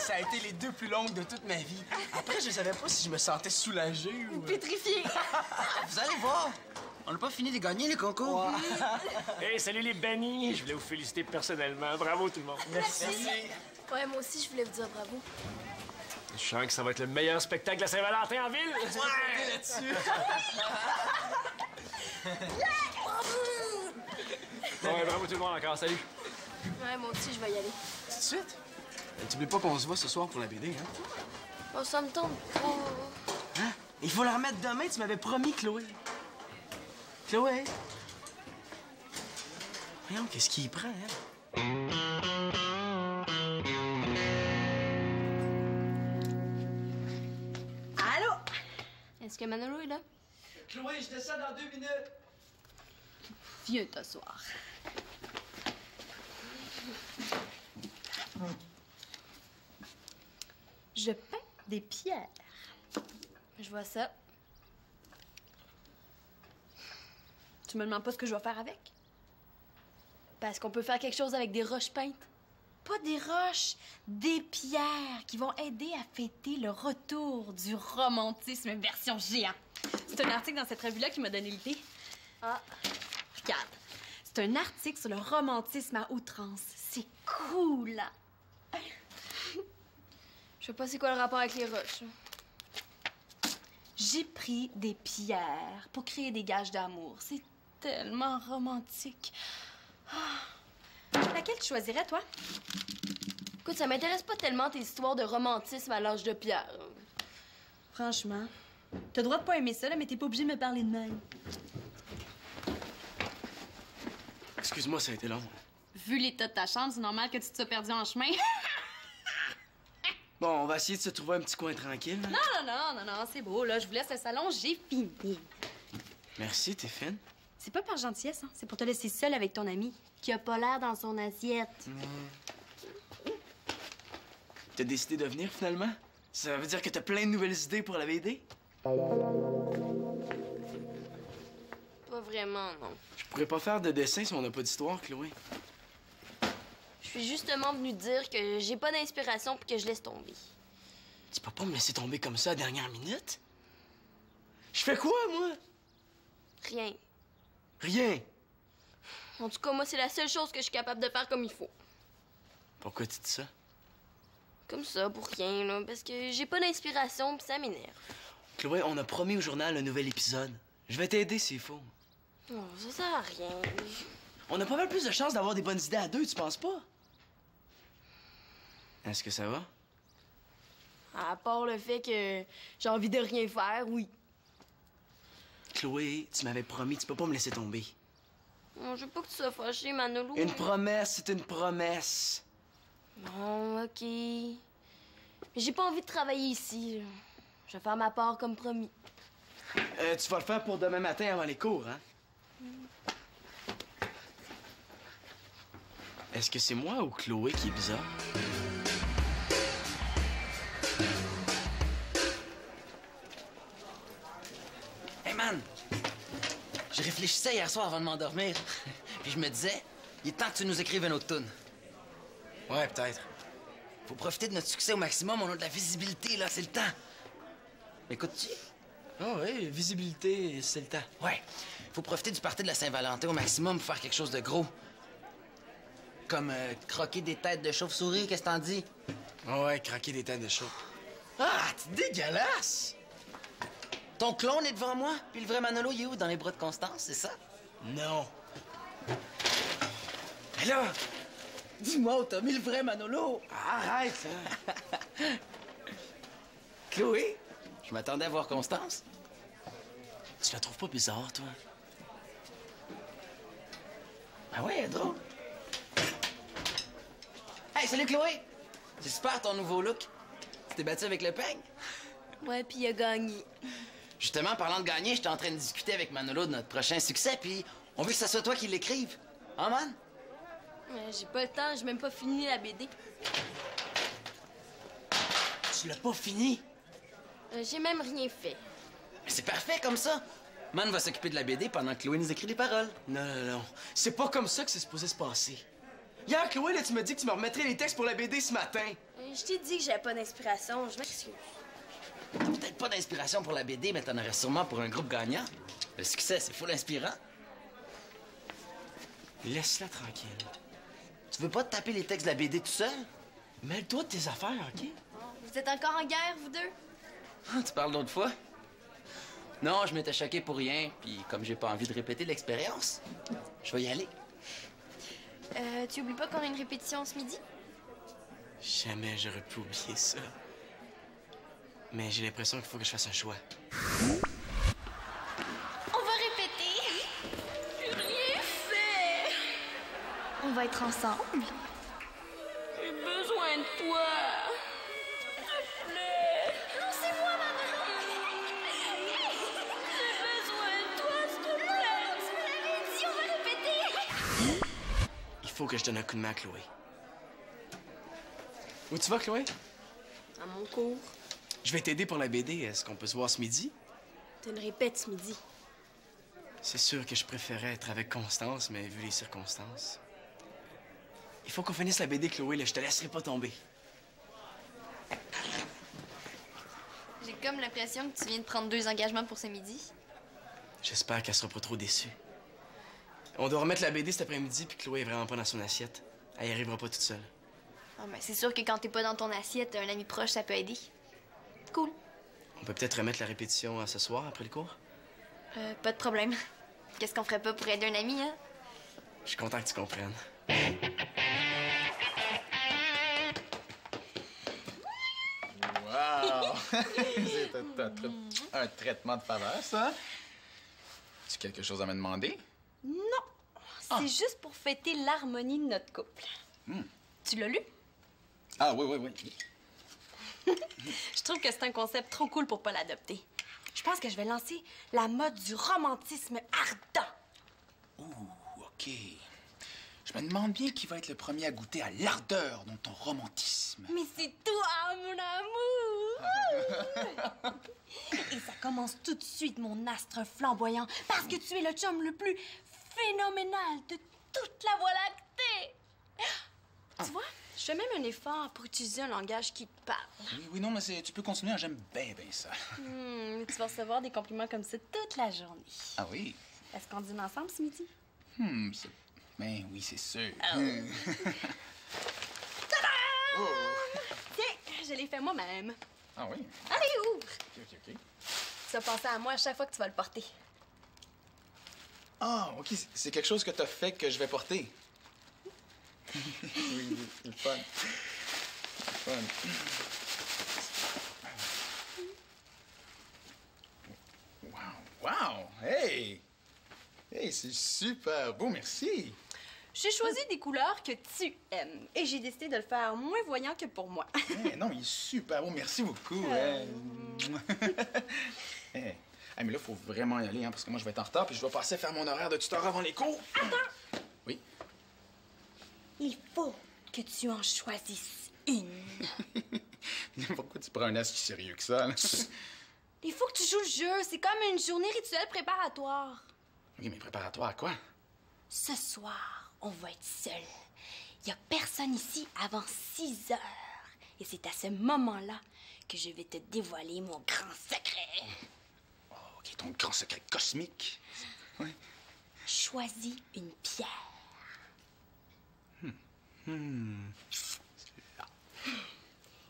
ça a été les 2 plus longues de toute ma vie. Après, je savais pas si je me sentais soulagé ou... Pétrifié! Vous allez voir! On n'a pas fini de gagner les concours. Hey, salut les bannis! Je voulais vous féliciter personnellement. Bravo tout le monde. Merci. Ouais, moi aussi, je voulais vous dire bravo. Je sens que ça va être le meilleur spectacle de la Saint-Valentin en ville. Ouais, là-dessus. Ouais, bravo tout le monde encore. Salut. Ouais, moi aussi, je vais y aller. Tout de suite. T'oublies pas qu'on se voit ce soir pour la BD, hein? Oh, ça me tente pas. Hein? Il faut la remettre demain, tu m'avais promis, Chloé. Chloé? Voyons, qu'est-ce qu'il prend, hein? Allô? Est-ce que Manolo est là? Chloé, je descends dans 2 minutes. Viens t'asseoir. Je peins des pierres. Je vois ça. Tu me demandes pas ce que je vais faire avec? Parce qu'on peut faire quelque chose avec des roches peintes. Pas des roches, des pierres qui vont aider à fêter le retour du romantisme version géant. C'est un article dans cette revue-là qui m'a donné l'idée. Ah, regarde. C'est un article sur le romantisme à outrance. C'est cool! Je sais pas c'est quoi le rapport avec les roches. J'ai pris des pierres pour créer des gages d'amour. C'est tellement romantique. Ah. Laquelle tu choisirais, toi? Écoute, ça m'intéresse pas tellement tes histoires de romantisme à l'âge de pierre. Franchement, t'as le droit de pas aimer ça, là, mais t'es pas obligé de me parler de même. Excuse-moi, ça a été long. Vu l'état de ta chambre, c'est normal que tu te sois perdu en chemin. Bon, on va essayer de se trouver un petit coin tranquille. Non, c'est beau, là. Je vous laisse le salon, j'ai fini. Merci, t'es fine. C'est pas par gentillesse, hein. C'est pour te laisser seule avec ton ami qui a pas l'air dans son assiette. T'as décidé de venir, finalement? Ça veut dire que t'as plein de nouvelles idées pour la BD? Pas vraiment, non. Je pourrais pas faire de dessin si on n'a pas d'histoire, Chloé. Je suis justement venue dire que j'ai pas d'inspiration puis que je laisse tomber. Tu peux pas me laisser tomber comme ça à la dernière minute? Je fais quoi, moi? Rien. Rien. En tout cas, moi, c'est la seule chose que je suis capable de faire comme il faut. Pourquoi tu dis ça? Comme ça, pour rien, là. Parce que j'ai pas d'inspiration puis ça m'énerve. Chloé, on a promis au journal un nouvel épisode. Je vais t'aider s'il faut. Oh, ça sert à rien. On a pas mal plus de chances d'avoir des bonnes idées à 2, tu penses pas? Est-ce que ça va? À part le fait que j'ai envie de rien faire, oui. Chloé, tu m'avais promis, tu peux pas me laisser tomber. Oh, je veux pas que tu sois fâché, Manolo. Une promesse, c'est une promesse. Bon, OK. Mais j'ai pas envie de travailler ici, là. Je vais faire ma part comme promis. Tu vas le faire pour demain matin avant les cours, hein? Est-ce que c'est moi ou Chloé qui est bizarre? Hey man! Je réfléchissais hier soir avant de m'endormir. Puis je me disais, il est temps que tu nous écrives une autre toune. Ouais, peut-être. Faut profiter de notre succès au maximum, on a de la visibilité, là, c'est le temps. Écoute-tu? Oh oui, visibilité, c'est le temps. Ouais. Faut profiter du party de la Saint-Valentin au maximum pour faire quelque chose de gros. Comme croquer des têtes de chauve-souris, qu'est-ce que t'en dis? Oh ouais, craquer des têtes de chaud. Ah, t'es dégueulasse! Ton clone est devant moi, puis le vrai Manolo, il est où? Dans les bras de Constance, c'est ça? Non. Mais là, Dis-moi où t'as mis le vrai Manolo? arrête, là. Chloé? Je m'attendais à voir Constance. Tu la trouves pas bizarre, toi? Ah ouais, elle est drôle. Hey, salut Chloé! C'est super ton nouveau look. Tu t'es battu avec le peigne? Ouais, puis il a gagné. Justement, parlant de gagner, j'étais en train de discuter avec Manolo de notre prochain succès, puis on veut que ça soit toi qui l'écrive. Hein, man? Ouais, j'ai pas le temps, j'ai même pas fini la BD. Tu l'as pas fini? J'ai même rien fait. Mais c'est parfait comme ça. Man va s'occuper de la BD pendant que Chloé nous écrit les paroles. Non. C'est pas comme ça que c'est supposé se passer. Hier, Chloé, là, tu m'as dit que tu me remettrais les textes pour la BD ce matin. Je t'ai dit que j'avais pas d'inspiration, je m'excuse. T'as peut-être pas d'inspiration pour la BD, mais t'en aurais sûrement pour un groupe gagnant. Le succès, c'est full inspirant. Laisse-la tranquille. Tu veux pas te taper les textes de la BD tout seul? Mêle-toi de tes affaires, OK? Vous êtes encore en guerre, vous deux? Tu parles d'autre fois? Non, je m'étais choqué pour rien, puis comme j'ai pas envie de répéter l'expérience, je vais y aller. Tu oublies pas qu'on a une répétition ce midi? Jamais j'aurais pu oublier ça. Mais j'ai l'impression qu'il faut que je fasse un choix. On va répéter! J'ai rien fait! On va être ensemble? J'ai besoin de toi! S'il te plaît! Non, c'est moi, maman! J'ai besoin de toi, s'il te plaît! Tu me l'avais dit, on va répéter! Il faut que je donne un coup de main à Chloé. Où tu vas, Chloé? À mon cours. Je vais t'aider pour la BD. Est-ce qu'on peut se voir ce midi? T'as une répète ce midi. C'est sûr que je préférais être avec Constance, mais vu les circonstances... Il faut qu'on finisse la BD, Chloé, là. Je te laisserai pas tomber. J'ai comme l'impression que tu viens de prendre 2 engagements pour ce midi. J'espère qu'elle sera pas trop déçue. On doit remettre la BD cet après-midi, puis Chloé est vraiment pas dans son assiette. Elle y arrivera pas toute seule. Ah, mais c'est sûr que quand t'es pas dans ton assiette, un ami proche, ça peut aider. Cool. On peut peut-être remettre la répétition à ce soir, après le cours? Pas de problème. Qu'est-ce qu'on ferait pas pour aider un ami, hein? Je suis content que tu comprennes. Wow! C'est un traitement de faveur, ça. Tu as quelque chose à me demander? Non, c'est juste pour fêter l'harmonie de notre couple. Tu l'as lu? Ah oui, oui, oui. Je trouve que c'est un concept trop cool pour pas l'adopter. Je pense que je vais lancer la mode du romantisme ardent. Ouh, OK. Je me demande bien qui va être le premier à goûter à l'ardeur dans ton romantisme. Mais c'est toi, mon amour! Et ça commence tout de suite, mon astre flamboyant, parce que tu es le chum le plus phénoménal de toute la Voie lactée. Tu vois, je fais même un effort pour utiliser un langage qui te parle. Oui, non, mais tu peux continuer, j'aime bien ça. Tu vas recevoir des compliments comme ça toute la journée. Ah oui? Est-ce qu'on dîne ensemble ce midi? Ben oui, c'est sûr. Tada! Tiens, je l'ai fait moi-même. Ah oui? Allez, ouvre! OK. Tu vas penser à moi à chaque fois que tu vas le porter. Ah, OK, c'est quelque chose que t'as fait que je vais porter. Oui, c'est le fun. C'est le fun. Wow! Hey! Hey, c'est super beau, merci! J'ai choisi des couleurs que tu aimes et j'ai décidé de le faire moins voyant que pour moi. Hey, non, il est super beau, merci beaucoup. Hey, mais là, il faut vraiment y aller, hein, parce que moi, je vais être en retard puis je dois passer à faire mon horaire de tuteur avant les cours. Attends! Oui? Il faut que tu en choisisses une. Pourquoi tu prends un as si sérieux que ça, là? Il faut que tu joues le jeu. C'est comme une journée rituelle préparatoire. Oui, mais préparatoire à quoi? Ce soir, on va être seuls. Il n'y a personne ici avant 6 heures. Et c'est à ce moment-là que je vais te dévoiler mon grand secret. Oh, OK, ton grand secret cosmique. Oui. Choisis une pierre.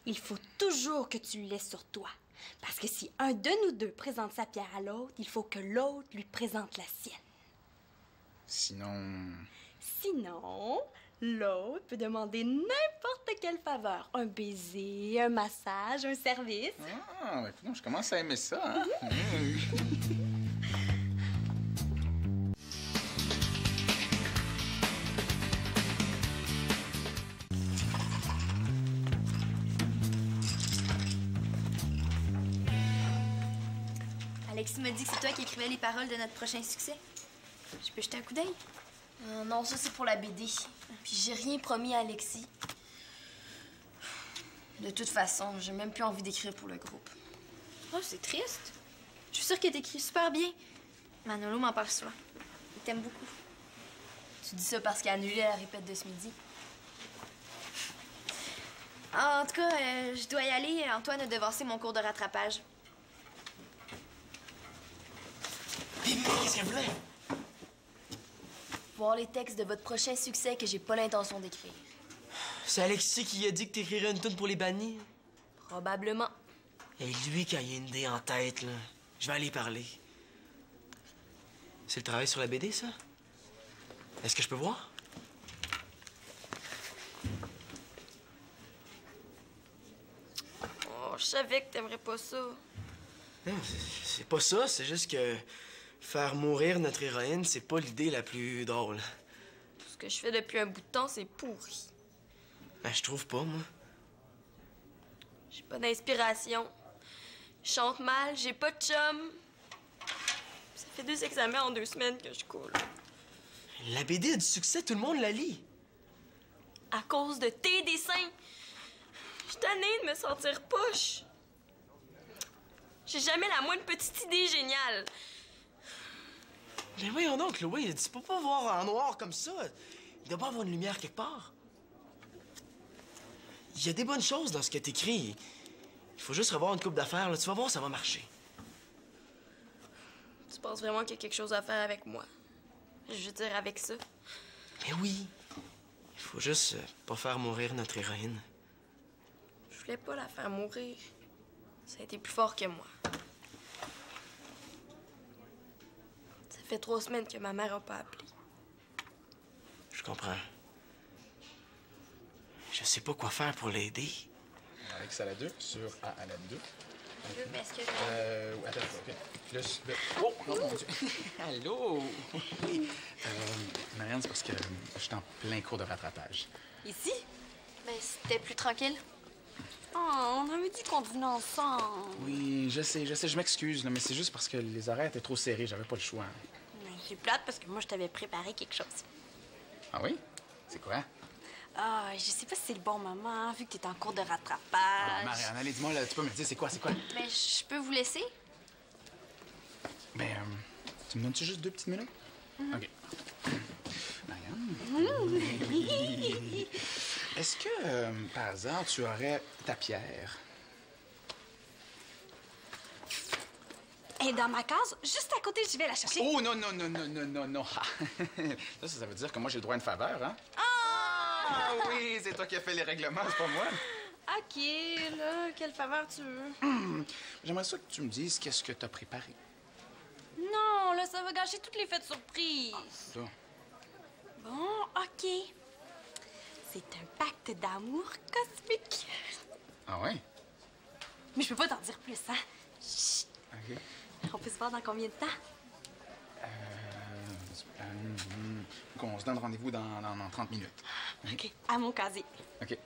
Il faut toujours que tu le laisses sur toi. Parce que si un de nous deux présente sa pierre à l'autre, il faut que l'autre lui présente la sienne. Sinon... Sinon, l'autre peut demander n'importe quelle faveur. Un baiser, un massage, un service. Ah, ben, écoute, je commence à aimer ça, hein? Alexis m'a dit que c'est toi qui écrivais les paroles de notre prochain succès. Je peux jeter un coup d'œil? Non, ça c'est pour la BD. Puis j'ai rien promis à Alexis. De toute façon, j'ai même plus envie d'écrire pour le groupe. Oh, c'est triste. Je suis sûre que t'écris super bien. Manolo m'en parle souvent. Il t'aime beaucoup. Tu dis ça parce qu'il a annulé la répète de ce midi. En tout cas, je dois y aller. Antoine a devancé mon cours de rattrapage. Bibi, qu'est-ce qu'elle voulait? Voir les textes de votre prochain succès que j'ai pas l'intention d'écrire. C'est Alexis qui a dit que t'écrirais une tune pour les bannis. Probablement. Et lui, quand il a une idée en tête, là, je vais aller parler. C'est le travail sur la BD, ça? Est-ce que je peux voir? Oh, je savais que t'aimerais pas ça. Non, c'est pas ça, c'est juste que faire mourir notre héroïne, c'est pas l'idée la plus drôle. Tout ce que je fais depuis un bout de temps, c'est pourri. Ben, je trouve pas, moi. J'ai pas d'inspiration. Je chante mal, j'ai pas de chum. Ça fait 2 examens en 2 semaines que je coule. La BD a du succès, tout le monde la lit. À cause de tes dessins. Je suis tannée de me sentir poche. J'ai jamais la moindre petite idée géniale. Mais voyons donc, Chloé, tu peux pas voir en noir comme ça. Il doit pas avoir une lumière quelque part. Il y a des bonnes choses dans ce que t'écris. Il faut juste revoir une coupe d'affaires, là. Tu vas voir, ça va marcher. Tu penses vraiment qu'il y a quelque chose à faire avec moi? Je veux dire, avec ça. Mais oui. Il faut juste pas faire mourir notre héroïne. Je voulais pas la faire mourir. Ça a été plus fort que moi. Ça fait 3 semaines que ma mère a pas appelé. Je comprends. Je sais pas quoi faire pour l'aider. Alex à la 2 sur A à la 2. Est-ce que Attends, OK. Plus le... Oh mon Dieu! Allô? Marianne, c'est parce que je suis en plein cours de rattrapage. Ici? Ben, c'était plus tranquille. Oh, on avait dit qu'on devenait ensemble. Oui, je sais, je m'excuse, là, mais c'est juste parce que les horaires étaient trop serrés, j'avais pas le choix. Mais c'est plate parce que moi, je t'avais préparé quelque chose. Ah oui? C'est quoi? Ah, je sais pas si c'est le bon moment, vu que t'es en cours de Ah, rattrapage. Marianne, allez, dis-moi, là, tu peux me dire c'est quoi? Mais je peux vous laisser? Ben, tu me donnes-tu juste 2 petites minutes? OK. Marianne? Est-ce que, par hasard, tu aurais ta pierre? Elle est dans ma case, juste à côté, je vais la chercher. Oh, non, non, non, non, non, non, non. Ça veut dire que moi, j'ai le droit à une faveur, hein? Ah oui, c'est toi qui as fait les règlements, c'est pas moi. OK, là, quelle faveur tu veux? J'aimerais ça que tu me dises qu'est-ce que t'as préparé. Non, là, ça va gâcher toutes les fêtes surprises. Ça. Bon, OK. C'est un pacte d'amour cosmique. Ah ouais? Mais je peux pas t'en dire plus, hein? Chut. OK. On peut se voir dans combien de temps? Qu'on se donne rendez-vous dans 30 minutes. OK, à mon casier. OK.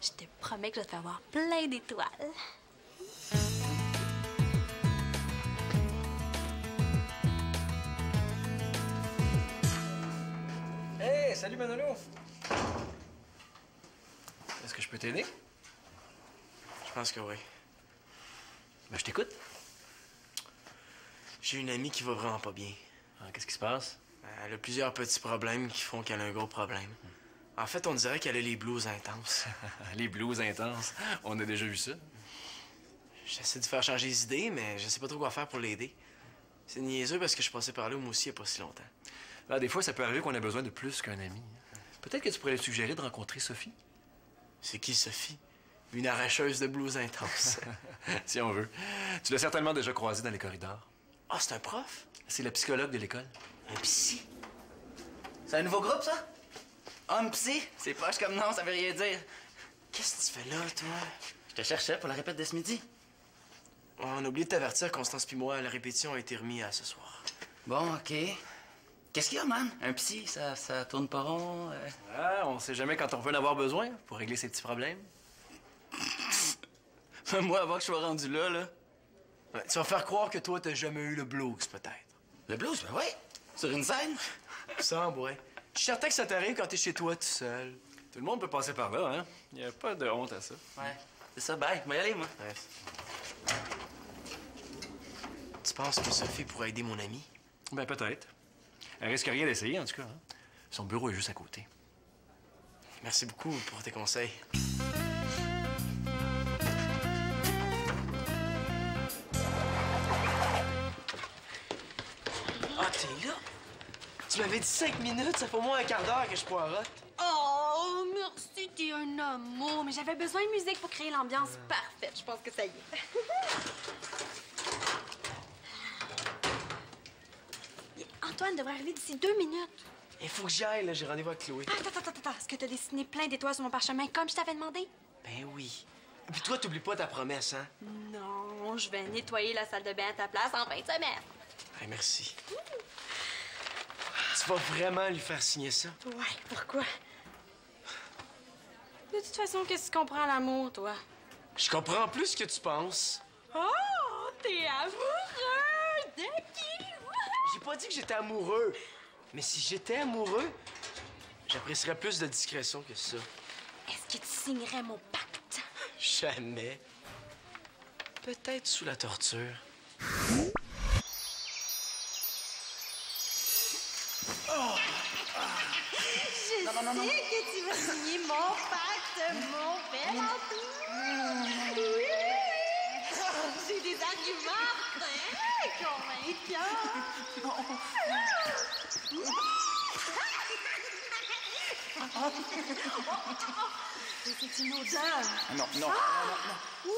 Je te promets que je vais te faire voir plein d'étoiles. Hey, salut Manolo! Est-ce que je peux t'aider? Je pense que oui. Ben, je t'écoute. J'ai une amie qui va vraiment pas bien. Ah, qu'est-ce qui se passe? Elle a plusieurs petits problèmes qui font qu'elle a un gros problème. En fait, on dirait qu'elle a les blues intenses. Les blues intenses. On a déjà vu ça. J'essaie de faire changer les idées, mais je sais pas trop quoi faire pour l'aider. C'est niaiseux parce que je passais par là moi aussi il y a pas si longtemps. Ben, des fois, ça peut arriver qu'on a besoin de plus qu'un ami. Peut-être que tu pourrais lui suggérer de rencontrer Sophie. C'est qui, Sophie? Une arracheuse de blues intenses. Si on veut. Tu l'as certainement déjà croisée dans les corridors. Ah, c'est un prof? C'est la psychologue de l'école. Un psy? C'est un nouveau groupe, ça? Homme psy? C'est poche comme nom, ça veut rien dire. Qu'est-ce que tu fais là, toi? Je te cherchais pour la répète de ce midi. On a oublié de t'avertir, Constance puis moi, la répétition a été remise à ce soir. Bon, OK. Qu'est-ce qu'il y a, man? Un psy, ça tourne pas rond? Ah, on sait jamais quand on peut en avoir besoin pour régler ses petits problèmes. Moi, avant que je sois rendu là... Ouais, tu vas faire croire que toi, t'as jamais eu le blues, peut-être. Le blues, ben oui. Sur une scène? Ça, ouais. Je suis certain que ça t'arrive quand t'es chez toi tout seul. Tout le monde peut passer par là, hein? Il n'y a pas de honte à ça. Ouais. C'est ça, bye. Je vais y aller, moi. Ouais. Tu penses que Sophie pourrait aider mon ami? Ben, peut-être. Elle risque rien d'essayer, en tout cas. Hein? Son bureau est juste à côté. Merci beaucoup pour tes conseils. Tu m'avais dit 5 minutes, ça fait au moins un quart d'heure que je poirote. Oh, merci, t'es un amour. Mais j'avais besoin de musique pour créer l'ambiance parfaite. Je pense que ça y est. Antoine devrait arriver d'ici 2 minutes. Il faut que j'y aille, là, j'ai rendez-vous avec Chloé. Attends. Est-ce que t'as dessiné plein d'étoiles sur mon parchemin comme je t'avais demandé? Ben oui. Et puis toi, t'oublies pas ta promesse, hein? Non, je vais nettoyer la salle de bain à ta place en fin de semaine. Hey, merci. Tu vas vraiment lui faire signer ça? Ouais, pourquoi? De toute façon, qu'est-ce que tu comprends à l'amour, toi? Je comprends plus ce que tu penses. Oh, t'es amoureux de qui? J'ai pas dit que j'étais amoureux. Mais si j'étais amoureux, j'apprécierais plus de discrétion que ça. Est-ce que tu signerais mon pacte? Jamais. Peut-être sous la torture. Je sais que tu vas signer mon pacte, mon bel Antoine. Oui! J'ai des arguments très convaincants. C'est une odeur. Non. Oui!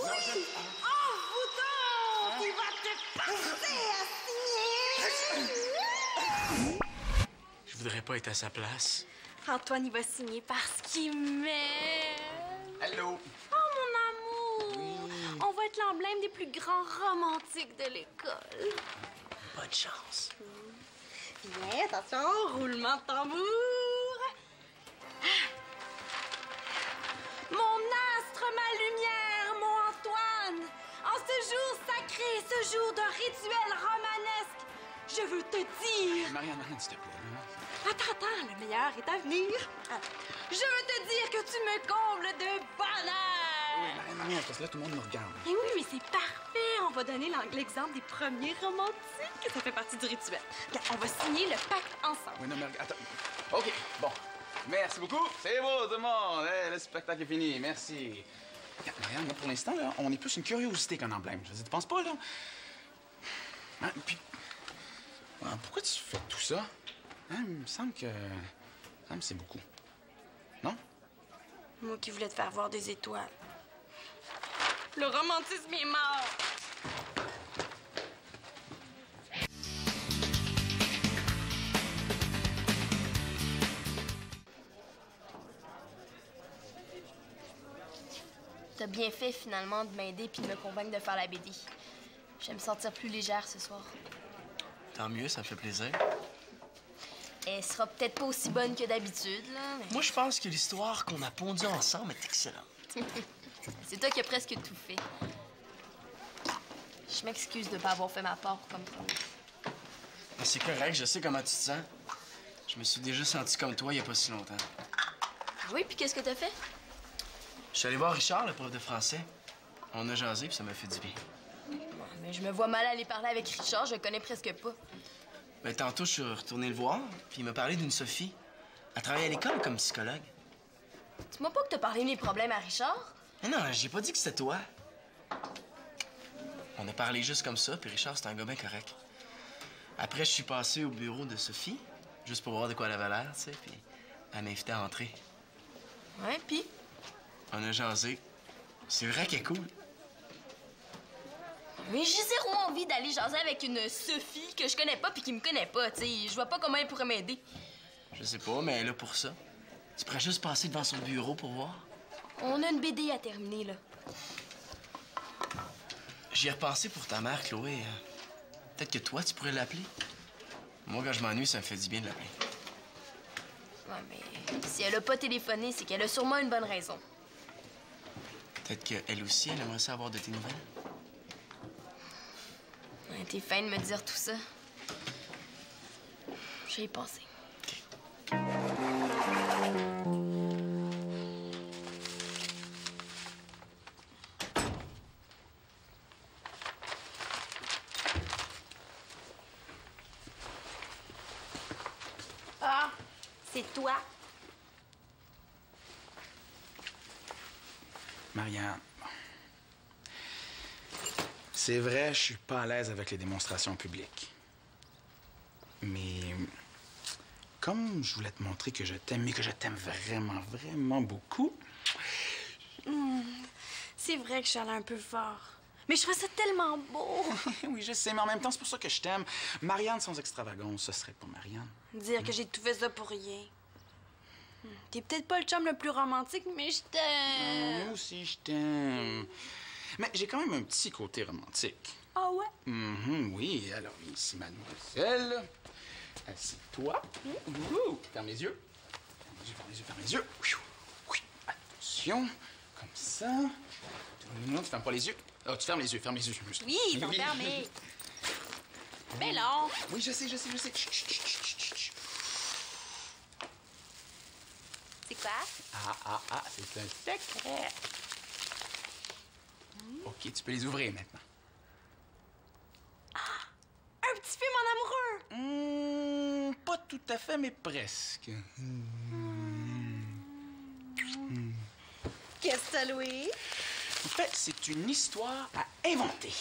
Oh, Boudon! Tu vas te passer à signer! Je voudrais pas être à sa place. Antoine, il va signer parce qu'il m'aime. Allô? Oh, mon amour! On va être l'emblème des plus grands romantiques de l'école. Bonne chance. Bien, attention, roulement de tambour. Mon astre, ma lumière, mon Antoine, en ce jour sacré, ce jour d'un rituel romanesque, je veux te dire... Marianne, s'il te plaît. Attends, le meilleur est à venir. Je veux te dire que tu me combles de bonheur. Marianne, parce que là, tout le monde nous regarde. Eh oui, mais c'est parfait. On va donner l'exemple des premiers romantiques. Ça fait partie du rituel. Bien, on va signer le pacte ensemble. Oui, non, mais attends. OK, bon. Merci beaucoup. C'est beau, tout le monde. Hey, le spectacle est fini. Merci. Regarde, Marianne, là, pour l'instant, là, on est plus une curiosité qu'un emblème. Je veux dire, tu penses pas, là? Hein, puis, pourquoi tu fais tout ça? Hein, il me semble que c'est beaucoup. Non? Moi qui voulais te faire voir des étoiles. Le romantisme est mort. T'as bien fait, finalement, de m'aider puis de me convaincre de faire la BD. Je vais me sentir plus légère ce soir. Tant mieux, ça me fait plaisir. Elle sera peut-être pas aussi bonne que d'habitude, là, mais... Moi, je pense que l'histoire qu'on a pondue ensemble est excellente. C'est toi qui as presque tout fait. Je m'excuse de pas avoir fait ma part comme promis. Mais c'est correct, je sais comment tu te sens. Je me suis déjà senti comme toi il y a pas si longtemps. Oui, puis qu'est-ce que t'as fait? Je suis allé voir Richard, le prof de français. On a jasé, puis ça m'a fait du bien. Mais je me vois mal aller parler avec Richard, je le connais presque pas. Ben, tantôt, je suis retourné le voir, puis il m'a parlé d'une Sophie. Elle travaille à l'école comme psychologue. Tu m'as pas que t'as parlé de mes problèmes à Richard? Mais non, j'ai pas dit que c'était toi. On a parlé juste comme ça, puis Richard, c'est un gars bien correct. Après, je suis passé au bureau de Sophie, juste pour voir de quoi elle avait l'air, tu sais, puis elle m'a invité à entrer. Ouais, puis? On a jasé. C'est vrai qu'elle est cool. Mais j'ai zéro envie d'aller jaser avec une Sophie que je connais pas puis qui me connaît pas, tu sais. Je vois pas comment elle pourrait m'aider. Je sais pas, mais elle est là pour ça. Tu pourrais juste passer devant son bureau pour voir. On a une BD à terminer, là. J'y ai repensé pour ta mère, Chloé. Peut-être que toi, tu pourrais l'appeler. Moi, quand je m'ennuie, ça me fait du bien de l'appeler. Ouais, mais si elle a pas téléphoné, c'est qu'elle a sûrement une bonne raison. Peut-être qu'elle aussi, elle aimerait ça avoir de tes nouvelles. Ouais, t'es fin de me dire tout ça. J'y ai pensé. Ah, c'est toi. Marianne, c'est vrai, je suis pas à l'aise avec les démonstrations publiques. Mais comme je voulais te montrer que je t'aime, mais que je t'aime vraiment, vraiment beaucoup... C'est vrai que je suis allée un peu fort. Mais je trouvais ça tellement beau. Oui, je sais, mais en même temps, c'est pour ça que je t'aime. Marianne sans extravagance, ce serait pas Marianne. Dire que j'ai tout fait ça pour rien. T'es peut-être pas le chum le plus romantique, mais je t'aime. Moi aussi, je t'aime. Mais j'ai quand même un petit côté romantique. Ah ouais? Oui, alors ici, mademoiselle. Assieds-toi. Ferme les yeux. Ferme les yeux, ferme les yeux. Oui, attention. Comme ça. Non, tu fermes pas les yeux. Oh, tu fermes les yeux, ferme les yeux. Oui, ils sont fermés. Mais non. Oui, je sais. Chut, chut, chut, chut. C'est quoi? C'est un secret. OK, tu peux les ouvrir maintenant. Un petit film en amoureux. Pas tout à fait, mais presque. Qu'est-ce que t'as loué? En fait, c'est une histoire à inventer.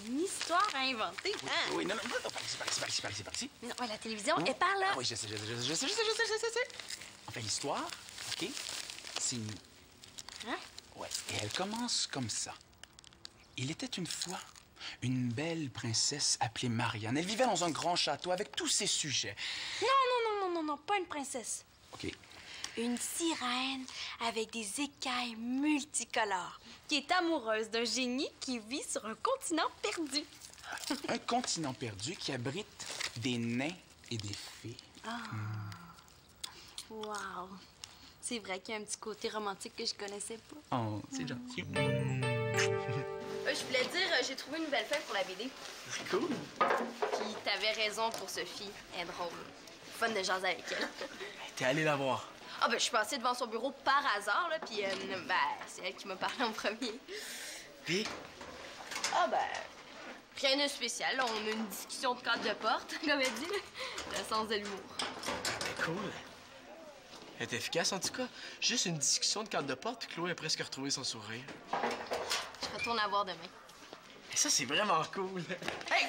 Une histoire à inventer, hein? Oui, non, par ici. Non, ouais, la télévision est par là. Ah oui, je sais. En fait, l'histoire, OK, c'est nous. Hein? Ouais, et elle commence comme ça. Il était une fois une belle princesse appelée Marianne. Elle vivait dans un grand château avec tous ses sujets. Non, pas une princesse. OK. Une sirène avec des écailles multicolores qui est amoureuse d'un génie qui vit sur un continent perdu. Un continent perdu qui abrite des nains et des fées. Wow! C'est vrai qu'il y a un petit côté romantique que je connaissais pas. Oh, c'est gentil. Je voulais dire, j'ai trouvé une nouvelle fin pour la BD. C'est cool. Puis t'avais raison pour Sophie. Elle est drôle. Fun de jaser avec elle. T'es allé la voir. Ah ben, je suis passée devant son bureau par hasard, là, puis c'est elle qui m'a parlé en premier. Puis, Ah ben, rien de spécial. Là, on a une discussion de cadre de porte, comme elle dit. Là. Le sens de l'humour. cool. Elle est efficace, en tout cas. Juste une discussion de cadre de porte, puis Chloé a presque retrouvé son sourire. Je retourne la voir demain. Et ça, c'est vraiment cool. Hey!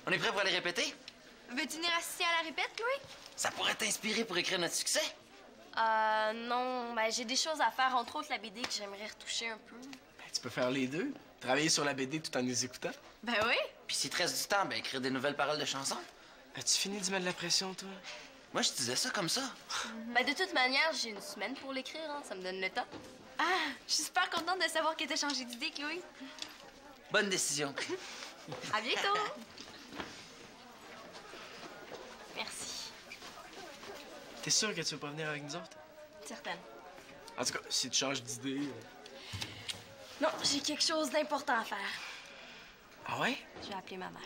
On est prêt pour aller répéter? Veux-tu venir assister à la répète, Chloé? Ça pourrait t'inspirer pour écrire notre succès? Non. Ben, j'ai des choses à faire, entre autres la BD que j'aimerais retoucher un peu. Ben, tu peux faire les deux. Travailler sur la BD tout en nous écoutant. Ben oui. Puis s'il te reste du temps, ben écrire des nouvelles paroles de chansons. As-tu fini de mettre de la pression, toi? Moi, je disais ça comme ça. Ben, de toute manière, j'ai une semaine pour l'écrire, hein. Ça me donne le temps. Ah, je suis super contente de savoir que t'as changé d'idée, Chloé. Bonne décision. À bientôt. Merci. T'es sûr que tu veux pas venir avec nous autres? Certaine. En tout cas, si tu changes d'idée... Non, j'ai quelque chose d'important à faire. Ah ouais? Je vais appeler ma mère.